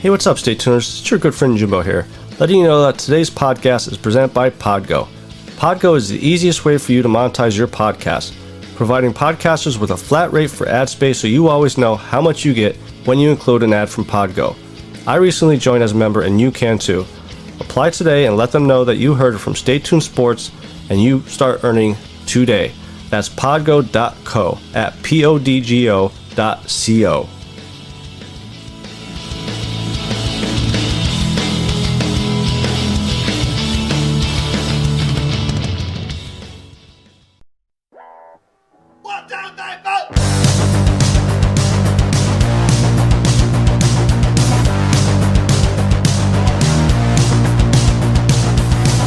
Hey, what's up, Stay Tuners? It's your good friend Jimbo here, letting you know that today's podcast is presented by Podgo. Podgo is the easiest way for you to monetize your podcast, providing podcasters with a flat rate for ad space so you always know how much you get when you include an ad from Podgo. I recently joined as a member and you can too. Apply today and let them know that you heard from Stay Tuned Sports and you start earning today. That's podgo.co at podgo.co.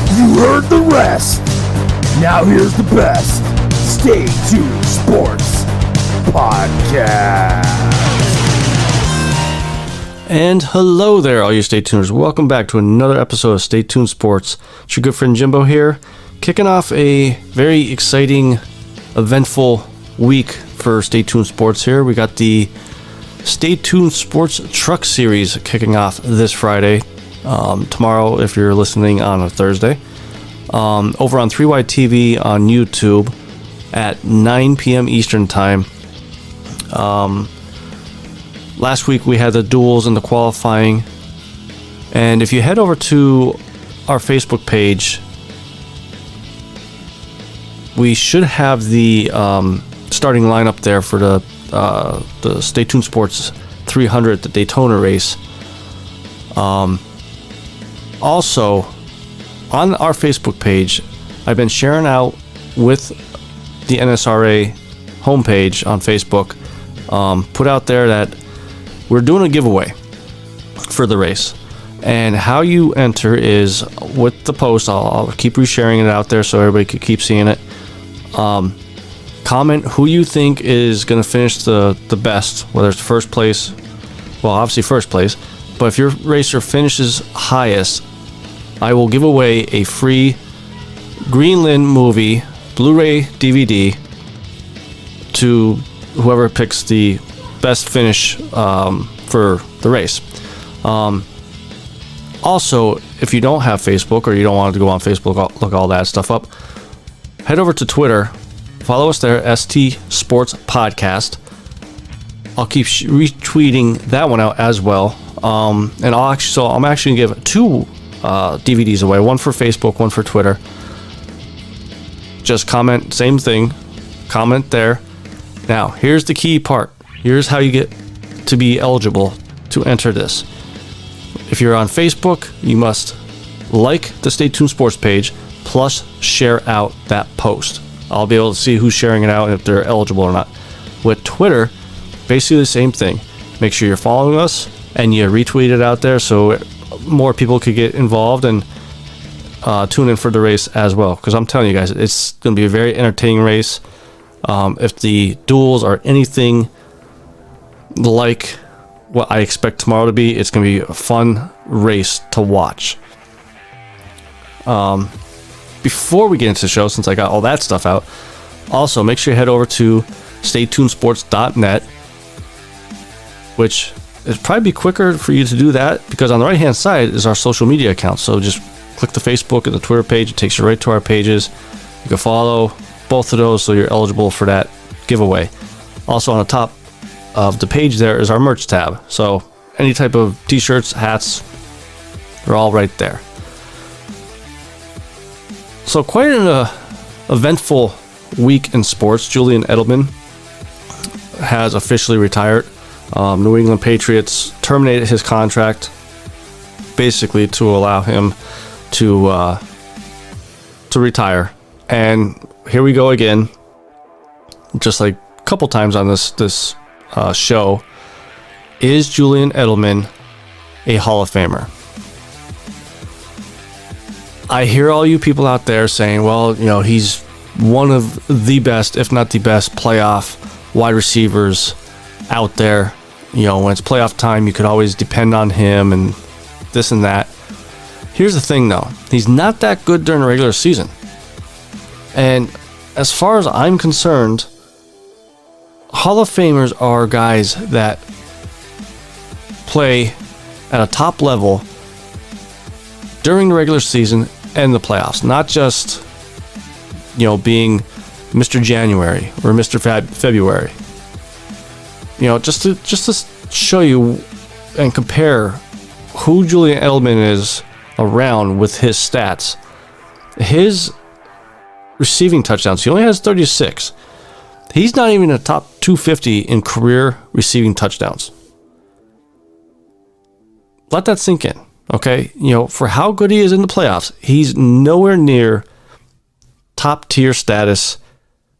You heard the rest. Now here's the best. Stay Tuned Sports Podcast. And hello there, all you Stay Tuners. Welcome back to another episode of Stay Tuned Sports. It's your good friend Jimbo here, kicking off a very exciting, eventful week for Stay Tuned Sports here. We got the Stay Tuned Sports Truck Series kicking off this Friday. Tomorrow, if you're listening on a Thursday. Over on 3Y TV on YouTube at 9 p.m. Eastern Time. Last week we had the duels and the qualifying. And if you head over to our Facebook page, we should have the starting lineup there for the Stay Tuned Sports 300, the Daytona race. Also, on our Facebook page, I've been sharing out with the NSRA homepage on Facebook, put out there that we're doing a giveaway for the race. And how you enter is with the post. I'll keep resharing it out there so everybody can keep seeing it. Comment who you think is going to finish the best, whether it's first place, well, obviously first place. But if your racer finishes highest, I will give away a free Greenland movie Blu-ray DVD to whoever picks the best finish for the race. Also, if you don't have Facebook or you don't want to go on Facebook, look all that stuff up, head over to Twitter, follow us there, ST Sports Podcast. I'll keep retweeting that one out as well. And I'm actually gonna give two DVDs away, one for Facebook, one for Twitter. Just comment, same thing, comment there. Now, here's the key part. Here's how you get to be eligible to enter this. If you're on Facebook, you must like the Stay Tuned Sports page, plus share out that post. I'll be able to see who's sharing it out and if they're eligible or not. With Twitter, basically the same thing. Make sure you're following us and you retweet it out there so more people could get involved and tune in for the race as well. Because I'm telling you guys, it's going to be a very entertaining race. If the duels are anything like what I expect tomorrow to be, it's going to be a fun race to watch. Before we get into the show, since I got all that stuff out, also make sure you head over to staytunedsports.net, which it'd probably be quicker for you to do that because on the right hand side is our social media accounts. So just click the Facebook and the Twitter page. It takes you right to our pages. You can follow both of those so you're eligible for that giveaway. Also on the top of the page there is our merch tab. So any type of t-shirts, hats, they're all right there. So quite an eventful week in sports. Julian Edelman has officially retired. New England Patriots terminated his contract basically to allow him to retire. And here we go again, just like a couple times on this show. Is Julian Edelman a Hall of Famer? I hear all you people out there saying, well, you know, he's one of the best, if not the best, playoff wide receivers out there. You know, when it's playoff time, you could always depend on him and this and that. Here's the thing, though. He's not that good during the regular season. And as far as I'm concerned, Hall of Famers are guys that play at a top level during the regular season and the playoffs, not just, being Mr. January or Mr. February. Just to show you and compare who Julian Edelman is around with his stats. His receiving touchdowns, he only has 36. He's not even a top 250 in career receiving touchdowns. Let that sink in, okay? For how good he is in the playoffs, he's nowhere near top tier status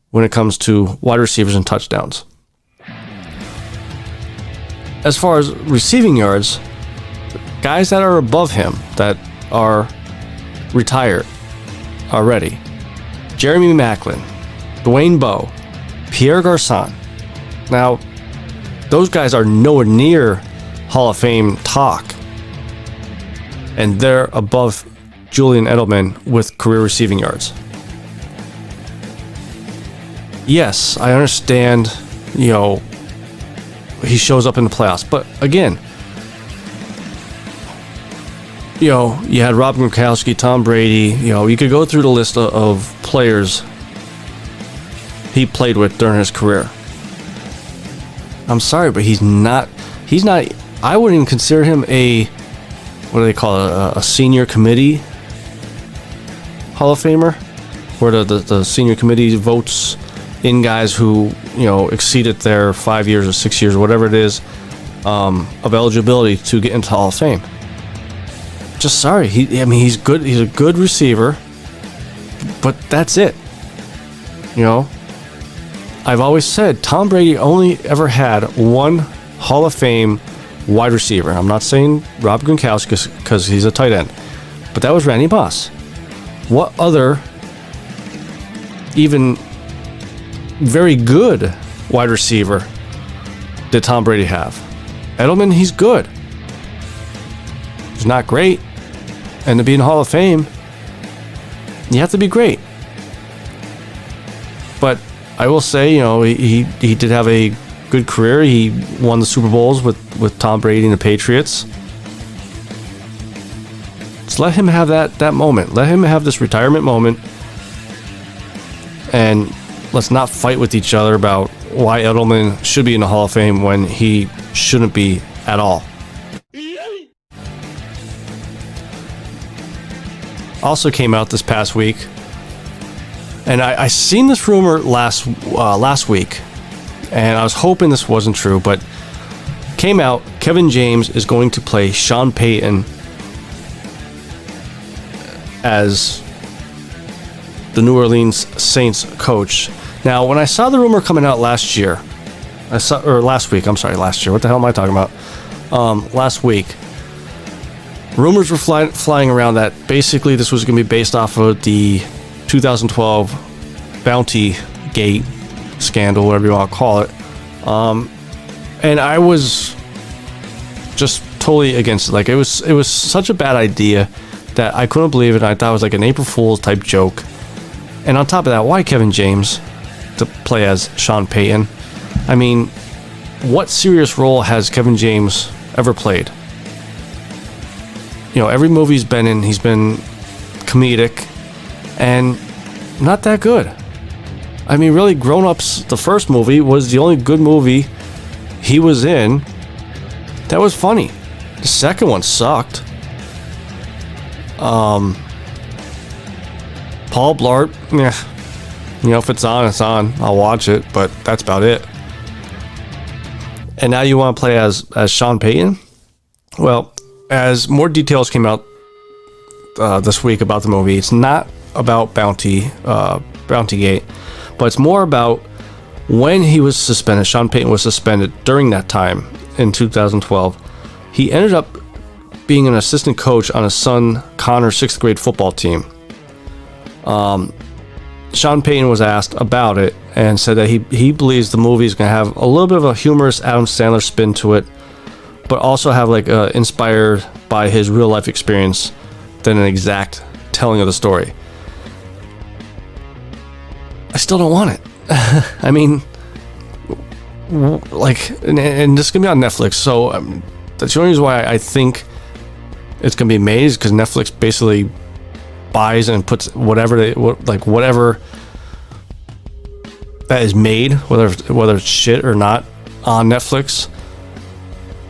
when it comes to wide receivers and touchdowns. As far as receiving yards, guys that are above him, that are retired already: Jeremy Maclin, Dwayne Bowe, Pierre Garçon. Now, those guys are nowhere near Hall of Fame talk, and they're above Julian Edelman with career receiving yards. Yes, I understand, he shows up in the playoffs, but again, you had Rob Gronkowski, Tom Brady, you could go through the list of players he played with during his career. I'm sorry, but he's not, I wouldn't even consider him what do they call it, a senior committee Hall of Famer, where the senior committee votes in guys who, exceeded their 5 years or 6 years or whatever it is, of eligibility to get into Hall of Fame. Just sorry. He's good. He's a good receiver, but that's it. I've always said Tom Brady only ever had one Hall of Fame wide receiver. I'm not saying Rob Gronkowski because he's a tight end, but that was Randy Moss. What other even very good wide receiver did Tom Brady have? Edelman, he's good. He's not great. And to be in the Hall of Fame, you have to be great. But I will say, he did have a good career. He won the Super Bowls with Tom Brady and the Patriots. Just let him have that moment. Let him have this retirement moment. And let's not fight with each other about why Edelman should be in the Hall of Fame when he shouldn't be at all. Also came out this past week, and I seen this rumor last week, and I was hoping this wasn't true, but came out. Kevin James is going to play Sean Payton as the New Orleans Saints coach. Now, when I saw the rumor coming out last year, last week. What the hell am I talking about? Last week. Rumors were flying around that basically this was going to be based off of the 2012 Bounty Gate scandal, whatever you want to call it. And I was just totally against it. Like, it was such a bad idea that I couldn't believe it. I thought it was like an April Fool's type joke. And on top of that, why Kevin James to play as Sean Payton? What serious role has Kevin James ever played? Every movie he's been in, he's been comedic and not that good. Really, Grown Ups, the first movie, was the only good movie he was in that was funny. The second one sucked. Paul Blart, if it's on, it's on. I'll watch it, but that's about it. And now you want to play as Sean Payton? Well, as more details came out this week about the movie, it's not about Bountygate, but it's more about when he was suspended. Sean Payton was suspended during that time in 2012. He ended up being an assistant coach on his son Connor's 6th grade football team. Sean Payton was asked about it and said that he believes the movie is going to have a little bit of a humorous Adam Sandler spin to it, but also have inspired by his real life experience than an exact telling of the story. I still don't want it. And this is gonna be on Netflix, so That's the only reason why I think it's going to be made, is because Netflix basically buys and puts whatever that is made, whether it's shit or not, on Netflix.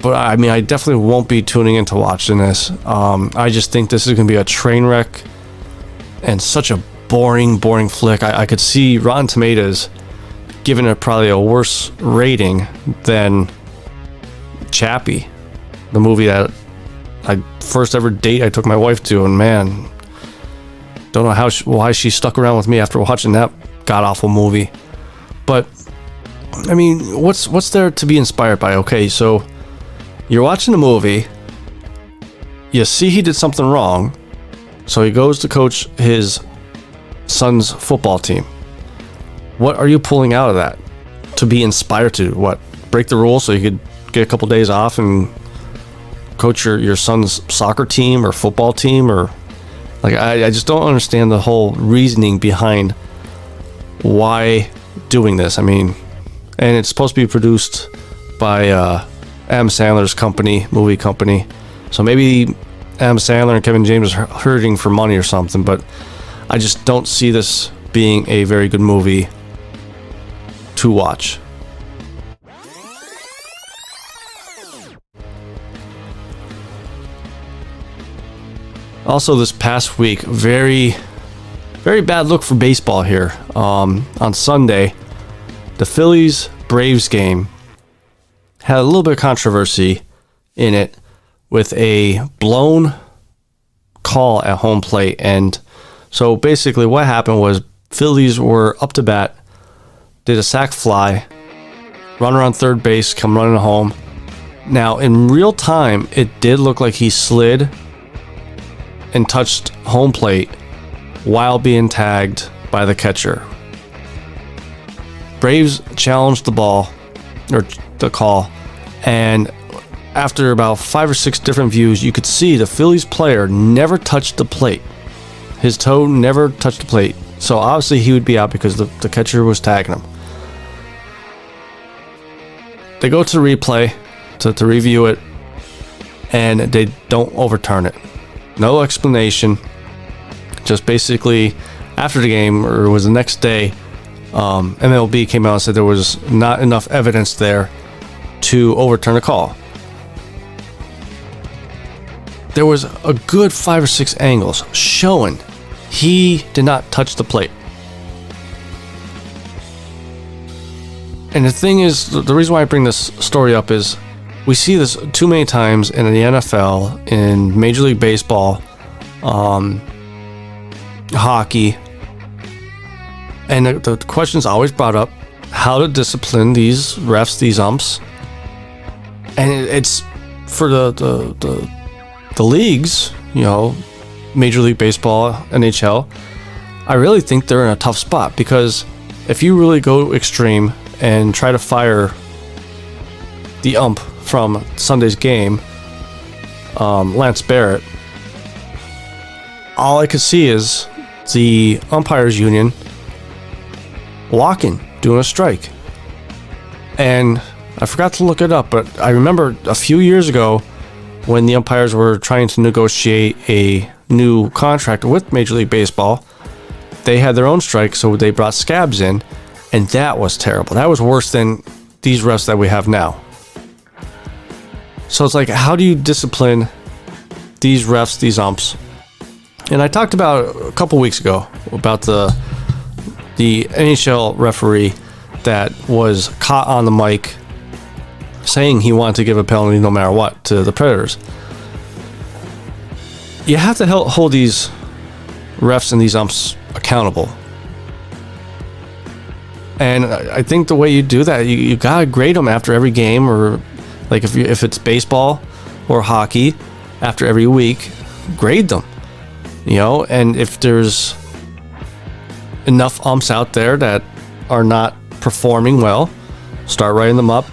But I mean, I definitely won't be tuning into watching this. I just think this is going to be a train wreck and such a boring flick. I could see Rotten Tomatoes giving it probably a worse rating than Chappie, the movie that I first ever date I took my wife to, and man, don't know why she stuck around with me after watching that god-awful movie. But I mean, what's there to be inspired by? Okay, so you're watching a movie, you see he did something wrong, so he goes to coach his son's football team. What are you pulling out of that to be inspired to? What, break the rules so you could get a couple days off and coach your son's soccer team or football team? Or like, I just don't understand the whole reasoning behind why doing this. I mean, and it's supposed to be produced by Adam Sandler's movie company, so maybe Adam Sandler and Kevin James are hurting for money or something, but I just don't see this being a very good movie to watch. Also, this past week, very bad look for baseball here. On Sunday, the Phillies-Braves game had a little bit of controversy in it with a blown call at home plate. And so basically what happened was Phillies were up to bat, did a sac fly, runner on third base, come running home. Now, in real time, it did look like he slid and touched home plate while being tagged by the catcher. Braves challenged the call, and after about 5 or 6 different views, you could see the Phillies player never touched the plate. His toe never touched the plate. So obviously he would be out because the catcher was tagging him. They go to replay to review it, and they don't overturn it. No explanation. Just basically, after the game, or it was the next day, MLB came out and said there was not enough evidence there to overturn the call. There was a good 5 or 6 angles showing he did not touch the plate. And the thing is, the reason why I bring this story up is we see this too many times in the NFL, in Major League Baseball, hockey, and the question's always brought up how to discipline these refs, these umps. And it's for the leagues, you know, Major League Baseball, NHL, I really think they're in a tough spot, because if you really go extreme and try to fire the ump from Sunday's game, Lance Barrett, all I could see is the umpires union walking, doing a strike. And I forgot to look it up, but I remember a few years ago when the umpires were trying to negotiate a new contract with Major League Baseball, they had their own strike, so they brought scabs in, and that was terrible. That was worse than these refs that we have now. So it's like, how do you discipline these refs, these umps? And I talked about a couple weeks ago about the NHL referee that was caught on the mic saying he wanted to give a penalty no matter what to the Predators. You have to hold these refs and these umps accountable. And I think the way you do that, you gotta grade them after every game, or like if it's baseball or hockey, after every week, grade them. You know, and if there's enough umps out there that are not performing well, start writing them up,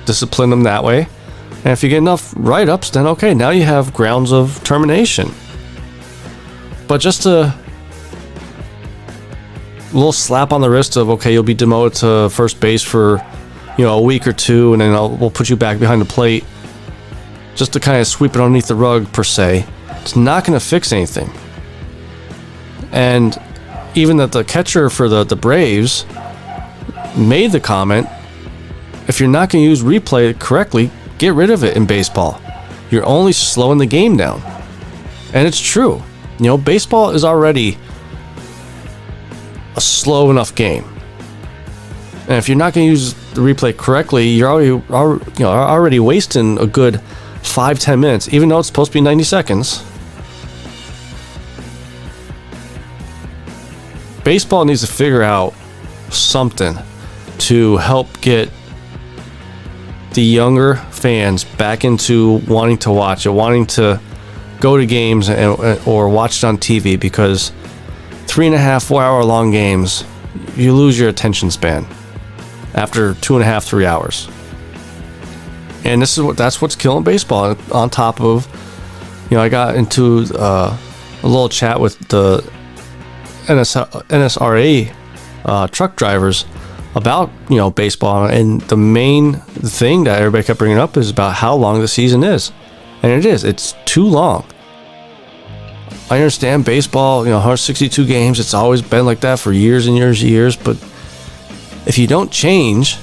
discipline them that way. And if you get enough write-ups, then okay, now you have grounds of termination. But just a little slap on the wrist of, okay, you'll be demoted to first base for, you know, a week or two, and then we'll put you back behind the plate. just to kind of sweep it underneath the rug per se. It's not going to fix anything. And even that the catcher for the Braves made the comment, if you're not going to use replay correctly, get rid of it in baseball. You're only slowing the game down. And it's true. You know, baseball is already a slow enough game. And if you're not going to use the replay correctly, you're already wasting a good 5-10 minutes, even though it's supposed to be 90 seconds. Baseball needs to figure out something to help get the younger fans back into wanting to watch it, wanting to go to games or watch it on TV, because 3.5-4 hour long games, you lose your attention span after 2.5-3 hours. And that's what's killing baseball. On top of, I got into a little chat with the NSRA truck drivers about baseball, and the main thing that everybody kept bringing up is about how long the season is, and it's too long. I understand baseball, 162 games, it's always been like that for years and years and years, but if you don't change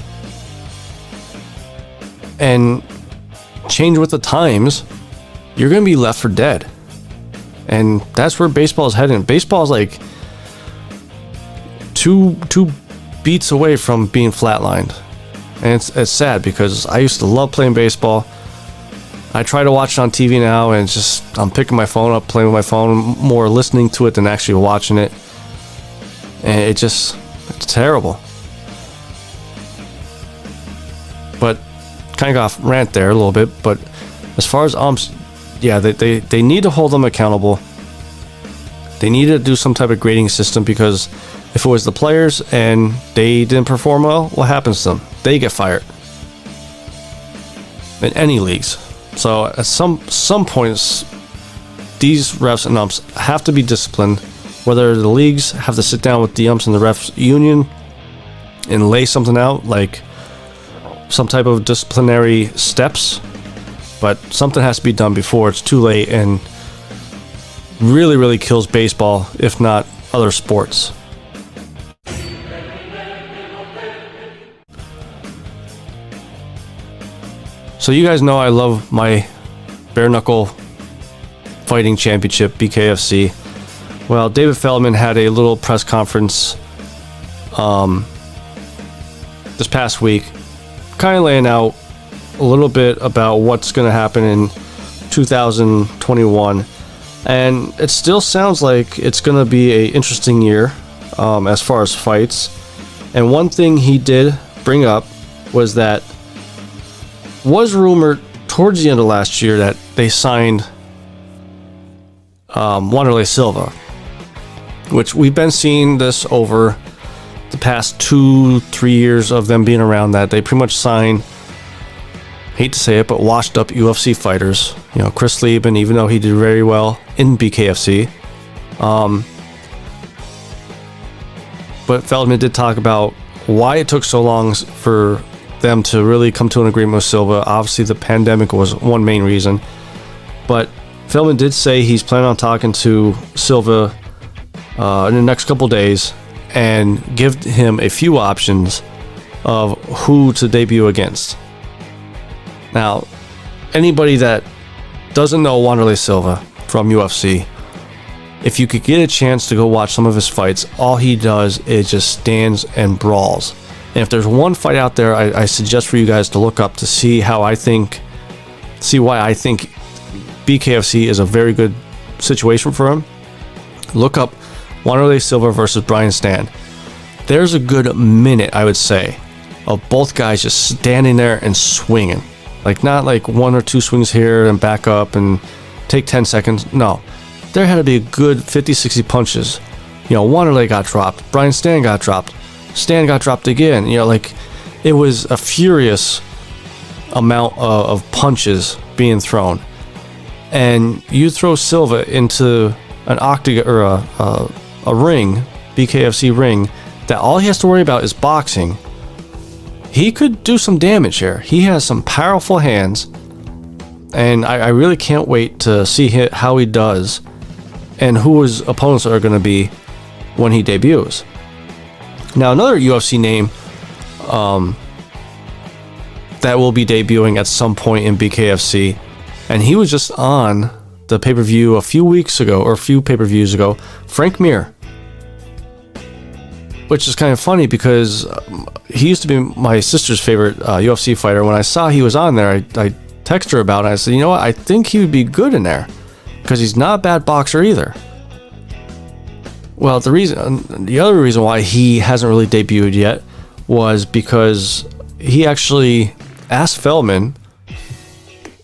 and change with the times, you're going to be left for dead. And that's where baseball is heading. Baseball is like two beats away from being flatlined. And it's sad, because I used to love playing baseball. I try to watch it on TV now, and I'm picking my phone up, playing with my phone, more listening to it than actually watching it. And it's terrible. But kind of got off rant there a little bit. But as far as umps, yeah, they need to hold them accountable. They need to do some type of grading system, because if it was the players and they didn't perform well, what happens to them? They get fired in any leagues. So at some points, these refs and umps have to be disciplined. Whether the leagues have to sit down with the umps and the refs union and lay something out, like some type of disciplinary steps, but something has to be done before it's too late and really, really kills baseball, if not other sports. So you guys know I love my bare knuckle fighting championship, BKFC. Well, David Feldman had a little press conference this past week, kind of laying out a little bit about what's going to happen in 2021. And it still sounds like it's going to be an interesting year as far as fights. And one thing he did bring up was that was rumored towards the end of last year that they signed Wanderlei Silva, which we've been seeing this over the past 2-3 years of them being around, that they pretty much sign, hate to say it, but washed up UFC fighters. Chris Lieben, even though he did very well in BKFC. But Feldman did talk about why it took so long for them to really come to an agreement with Silva. Obviously, the pandemic was one main reason. But Feldman did say he's planning on talking to Silva in the next couple days and give him a few options of who to debut against. Now, anybody that doesn't know Wanderlei Silva from UFC, if you could get a chance to go watch some of his fights, all he does is just stands and brawls. And if there's one fight out there I suggest for you guys to look up to see why I think BKFC is a very good situation for him, look up Wanderlei Silva versus Brian Stann. There's a good minute, I would say, of both guys just standing there and swinging. Like, not like 1 or 2 swings here and back up and take 10 seconds. No, there had to be a good 50-60 punches. Wanderlei got dropped, Brian Stann got dropped, Stan got dropped again. It was a furious amount of punches being thrown. And you throw Silva into an octagon or a ring, BKFC ring, that all he has to worry about is boxing. He could do some damage here. He has some powerful hands. And I really can't wait to see how he does and who his opponents are going to be when he debuts. Now, another UFC name that will be debuting at some point in BKFC, and he was just on the pay-per-view a few pay-per-views ago, Frank Mir. Which is kind of funny because he used to be my sister's favorite UFC fighter. When I saw he was on there, I texted her about it. I said, you know what? I think he would be good in there because he's not a bad boxer either. Well, the other reason why he hasn't really debuted yet was because he actually asked Feldman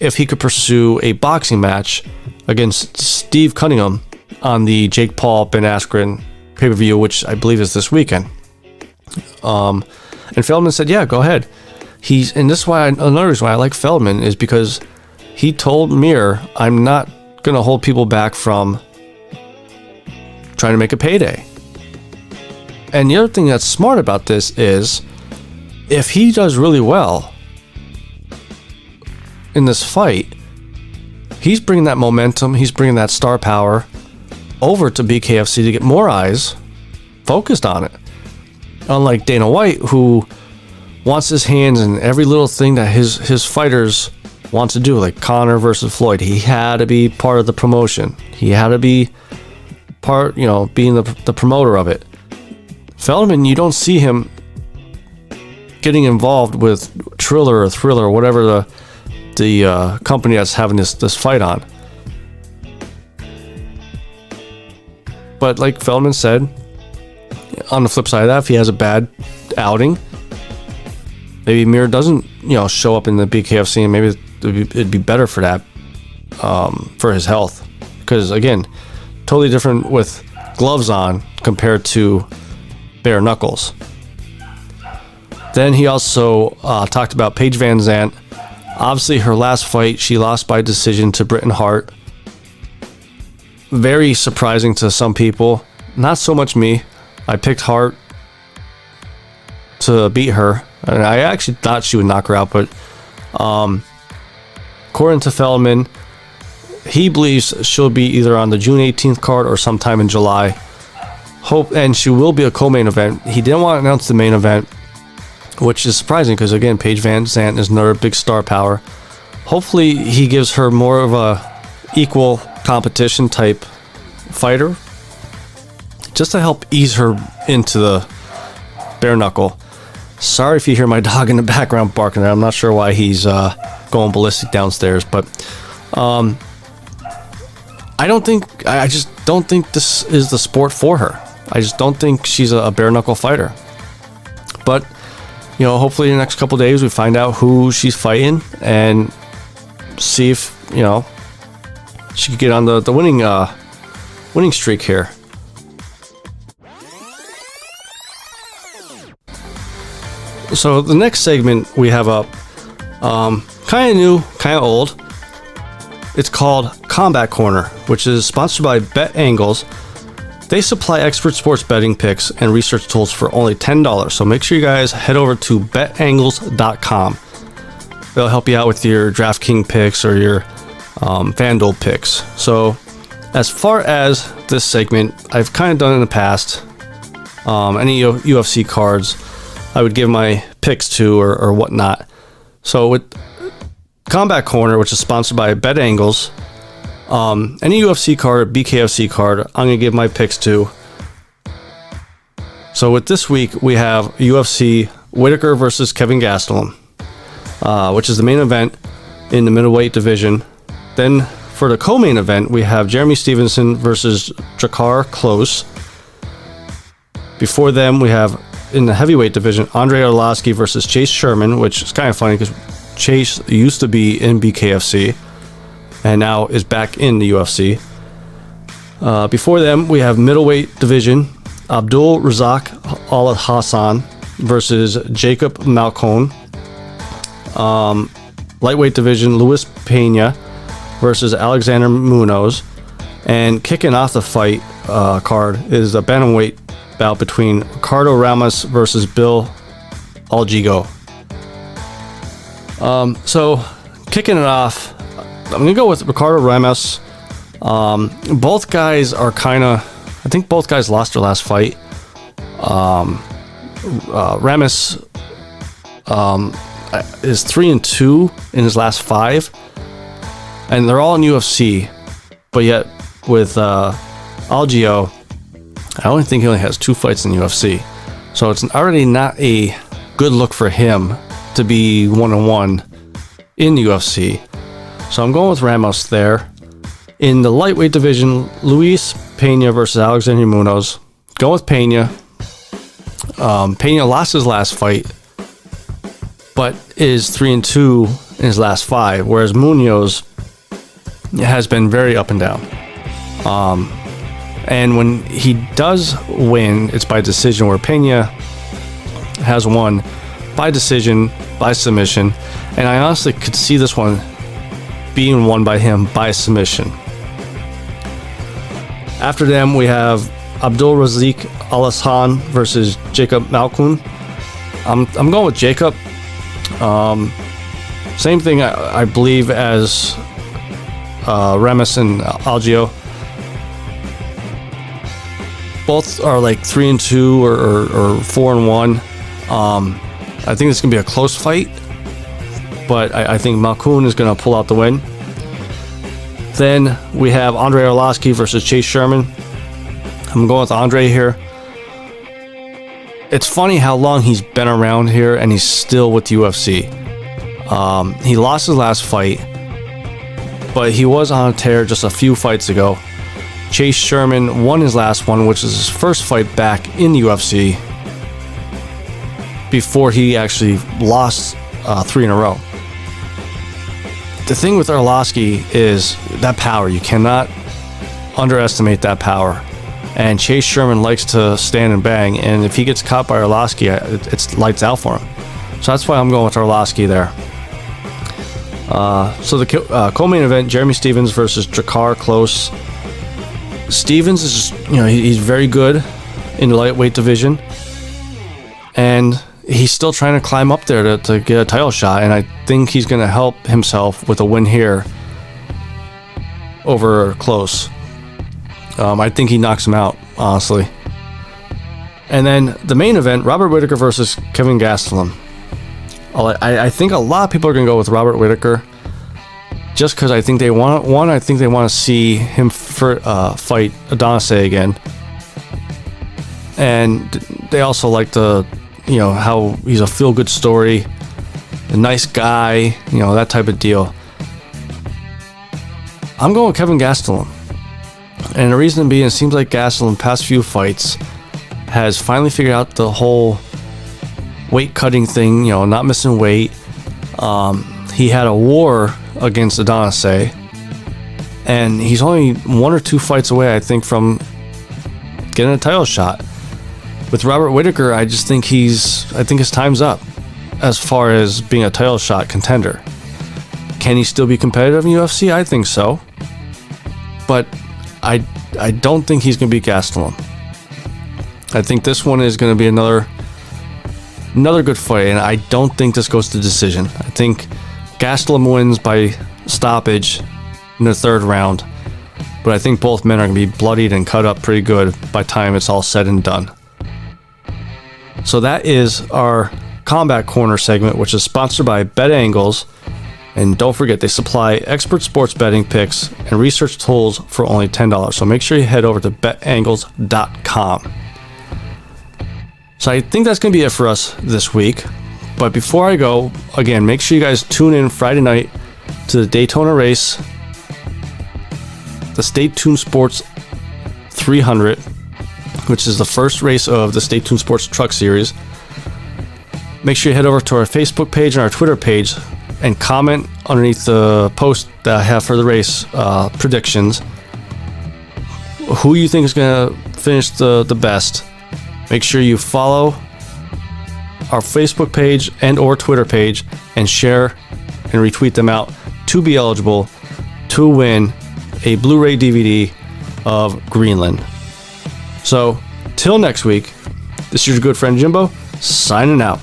if he could pursue a boxing match against Steve Cunningham on the Jake Paul Ben Askren pay-per-view, which I believe is this weekend. And Feldman said, yeah, go ahead. And this is why another reason why I like Feldman is because he told Mir, I'm not going to hold people back from trying to make a payday. And the other thing that's smart about this is if he does really well in this fight, he's bringing that momentum, he's bringing that star power over to BKFC to get more eyes focused on it. Unlike Dana White, who wants his hands in every little thing that his fighters want to do, like Conor versus Floyd. He had to be part of the promotion. He had to be being the promoter of it. Feldman, you don't see him getting involved with Triller or Thriller or whatever the company that's having this fight on. But like Feldman said, on the flip side of that, if he has a bad outing, maybe Mir doesn't, show up in the BKFC, and maybe it'd be better for that, for his health. Because again, totally different with gloves on compared to bare knuckles. Then he also talked about Paige Van Zandt. Obviously, her last fight, she lost by decision to Britain Hart. Very surprising to some people. Not so much me. I picked Hart to beat her. And I actually thought she would knock her out, but according to Feldman, he believes she'll be either on the June 18th card or sometime in July. And she will be a co-main event. He didn't want to announce the main event, which is surprising because, again, Paige Van Zandt is another big star power. Hopefully, he gives her more of a equal competition type fighter, just to help ease her into the bare knuckle. Sorry if you hear my dog in the background barking there. I'm not sure why he's going ballistic downstairs, but I just don't think this is the sport for her. I just don't think she's a bare knuckle fighter. But hopefully in the next couple of days we find out who she's fighting and see if she could get on the winning streak here. So the next segment we have up, kind of new, kind of old. It's called Kombat Corner, which is sponsored by Bet Angles. They supply expert sports betting picks and research tools for only $10. So make sure you guys head over to betangles.com. They'll help you out with your DraftKings picks or your FanDuel picks. So as far as this segment, I've kind of done in the past. Any UFC cards, I would give my picks to or whatnot. So with Kombat Corner, which is sponsored by Bet Angles, any UFC card, BKFC card, I'm going to give my picks to. So with this week, we have UFC Whitaker versus Kevin Gastelum, which is the main event in the middleweight division. Then for the co-main event, we have Jeremy Stevenson versus Drakkar Klose. Before them, we have in the heavyweight division, Andrei Arlovski versus Chase Sherman, which is kind of funny because Chase used to be in BKFC and now is back in the UFC. Before them, we have middleweight division, Abdul Razak Al Hassan versus Jacob Malcone. Lightweight division, Luis Pena versus Alexander Munoz. And kicking off the fight card is a bantamweight bout between Ricardo Ramos versus Bill Algigo. So kicking it off, I'm gonna go with Ricardo Ramos. Both guys are kind of. I think both guys lost their last fight. Ramos is 3-2 in his last 5, and they're all in UFC. But yet with Algio, I only think he only has 2 fights in UFC, so it's already not a good look for him to be 1-1 in the UFC. So I'm going with Ramos there. In the lightweight division, Luis Pena versus Alexander Munoz. Going with Pena. Pena lost his last fight, but is 3-2 in his last 5, whereas Munoz has been very up and down. And when he does win, it's by decision, where Pena has won by decision, by submission, and I honestly could see this one being won by him by submission. After them, we have Abdul Razik Al-Hassan versus Jacob Malkoun. I'm going with Jacob. Same thing, I believe, as Ramos and Algio. Both are like 3-2 or 4-1. I think it's gonna be a close fight, but I think Malkoun is gonna pull out the win. Then we have Andrei Arlovski versus Chase Sherman. I'm going with Andre here. It's funny how long he's been around here and he's still with the UFC. He lost his last fight, but he was on a tear just a few fights ago. Chase Sherman won his last one, which is his first fight back in the UFC, before he actually lost 3 in a row. The thing with Arlovski is that power. You cannot underestimate that power. And Chase Sherman likes to stand and bang, and if he gets caught by Arlovski, it's lights out for him. So that's why I'm going with Arlovski there. So the co-main event, Jeremy Stephens versus Drakkar Klose. Stephens is just, he's very good in the lightweight division, and he's still trying to climb up there to get a title shot, and I think he's going to help himself with a win here over Klose. I think he knocks him out, honestly. And then the main event, Robert Whittaker versus Kevin Gastelum. I think a lot of people are going to go with Robert Whittaker, just because I think they want to see him fight Adonis again, and they also like the how he's a feel-good story, a nice guy, that type of deal. I'm going with Kevin Gastelum. And the reason being, it seems like Gastelum, past few fights, has finally figured out the whole weight cutting thing, not missing weight. He had a war against Adonis, and he's only 1 or 2 fights away, I think, from getting a title shot. With Robert Whittaker, I think his time's up as far as being a title shot contender. Can he still be competitive in UFC? I think so. But I don't think he's going to beat Gastelum. I think this one is going to be another good fight, and I don't think this goes to decision. I think Gastelum wins by stoppage in the 3rd round, but I think both men are going to be bloodied and cut up pretty good by the time it's all said and done. So that is our Combat Corner segment, which is sponsored by BetAngles. And don't forget, they supply expert sports betting picks and research tools for only $10. So make sure you head over to betangles.com. So I think that's going to be it for us this week. But before I go, again, make sure you guys tune in Friday night to the Daytona race, the Stay Tuned Sports 300, which is the first race of the Stay Tuned Sports Truck Series. Make sure you head over to our Facebook page and our Twitter page and comment underneath the post that I have for the race predictions. Who you think is going to finish the best. Make sure you follow our Facebook page and or Twitter page and share and retweet them out to be eligible to win a Blu-ray DVD of Greenland. So, till next week, this is your good friend Jimbo, signing out.